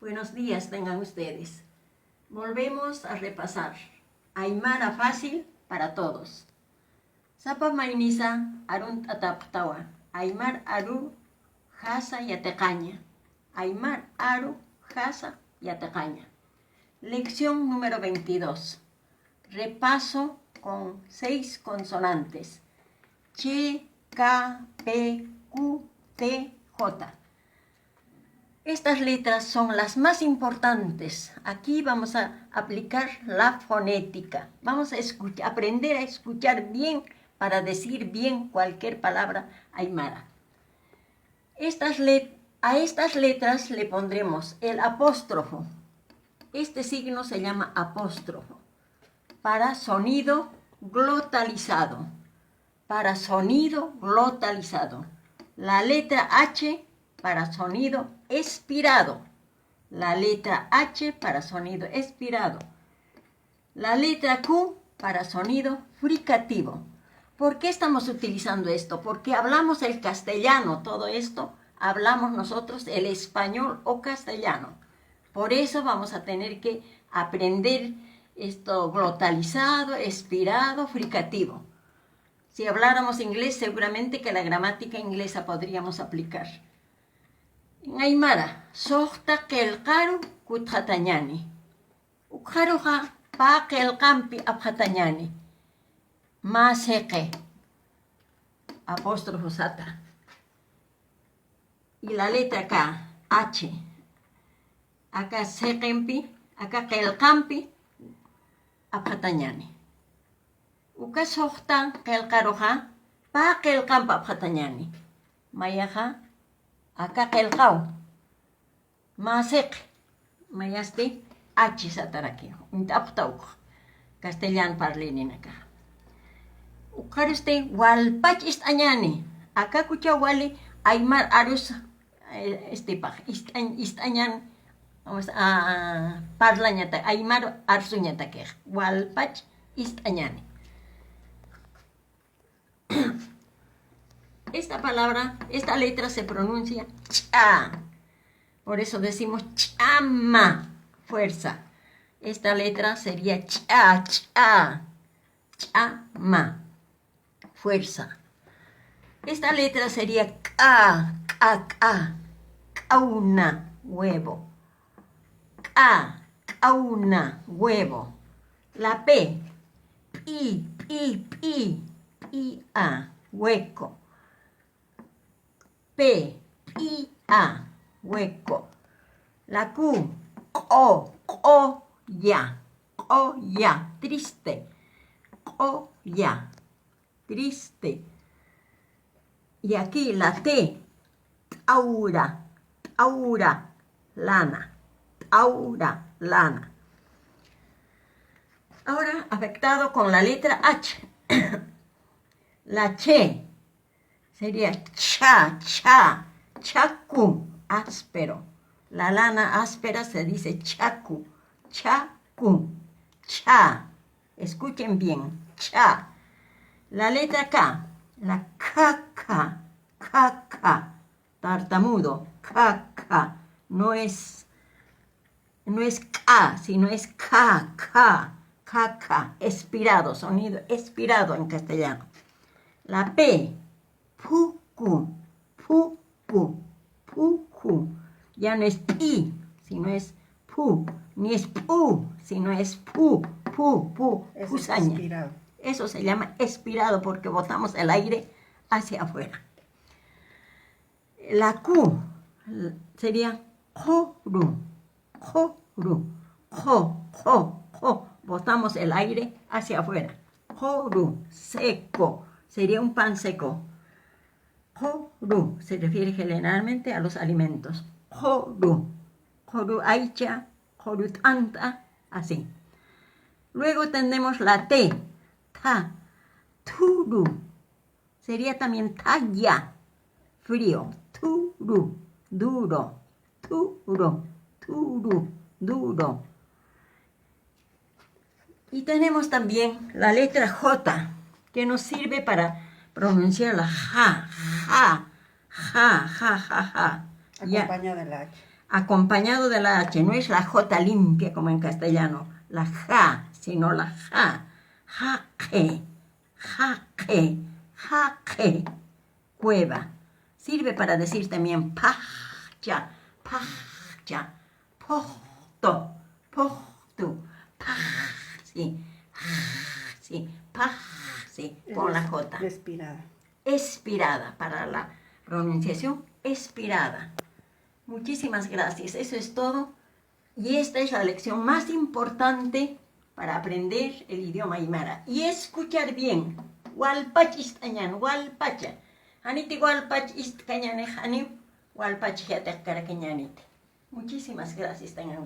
Buenos días tengan ustedes. Volvemos a repasar. Aymara fácil para todos. Sapa mainisa arun ataptawa. Aymar aru jasa yatecaña. Aymar aru jasa yatecaña. Lección número 22. Repaso con 6 consonantes. Ch, K, P, Q, T, J. Estas letras son las más importantes. Aquí vamos a aplicar la fonética. Vamos a aprender a escuchar bien para decir bien cualquier palabra aymara. A estas letras le pondremos el apóstrofo. Este signo se llama apóstrofo. Para sonido glotalizado. Para sonido glotalizado. La letra H para sonido expirado. La letra H para sonido expirado. La letra Q para sonido fricativo. ¿Por qué estamos utilizando esto? Porque hablamos el castellano, todo esto, hablamos nosotros el español o castellano. Por eso vamos a tener que aprender esto glotalizado, expirado, fricativo. Si habláramos inglés, seguramente que la gramática inglesa podríamos aplicar. En Aymara, sohta kelkaru kuthatañani. Ukharuja pa kelkampi abhatañani. Maseke. Apóstrofo sata. Y la letra K, H. Acá sekempi, acá kelkampi abhatañani. Uka sohta kelkaruja pa kelkampi abhatañani. Mayaja. Acá kelkau, masek, mayasti, H sataraki, intaptauk, castellano parlinin acá. Ukaruste walpach istañani, acá kucha wali aymar arus istañan, vamos a parlañata, aymar arsuñata que walpach istañani. Esta letra se pronuncia cha. Por eso decimos chama, fuerza. Esta letra sería cha, cha, chama, fuerza. Esta letra sería ka, ka, ka, kauna, huevo. Ka, kauna, huevo. La P, pi, pi, pi, pi, a, hueco. P, I, A, hueco. La Q, O, ya, triste. Ya, triste. Y aquí la T, taura, lana, lana. Ahora afectado con la letra H. La Che sería cha, chacu, áspero. La lana áspera se dice chacu, chacu, cha. Escuchen bien, cha. La letra K, la caca, tartamudo, caca. No es K, sino es caca, expirado, sonido expirado en castellano. La P, pucu, ya no es pi, sino es pu, ni es pu, sino es pu, pusaña. Eso se llama expirado porque botamos el aire hacia afuera. La Q sería joru, botamos el aire hacia afuera. Joru, seco, sería un pan seco. Joru se refiere generalmente a los alimentos. Joru aicha, joru tanta, así. Luego tenemos la T, ta, turu, sería también talla, frío, turu, duro, duro. Y tenemos también la letra J, que nos sirve para pronunciar la ja. Acompañada de la H. acompañado de la H, no es la J limpia como en castellano, la ja, sino la ja. Jaque, jaque, jaque, cueva. Sirve para decir también paja, paja, pohto, pohto, sí, sí, sí, con la J. Respirada. Expirada, para la pronunciación, expirada. Muchísimas gracias, eso es todo. Y esta es la lección más importante para aprender el idioma aymara. Y escuchar bien. Walpach istañan, walpacha. Aniti walpach istcañane, hani, walpach hiatak karakeñanite. Muchísimas gracias, tengan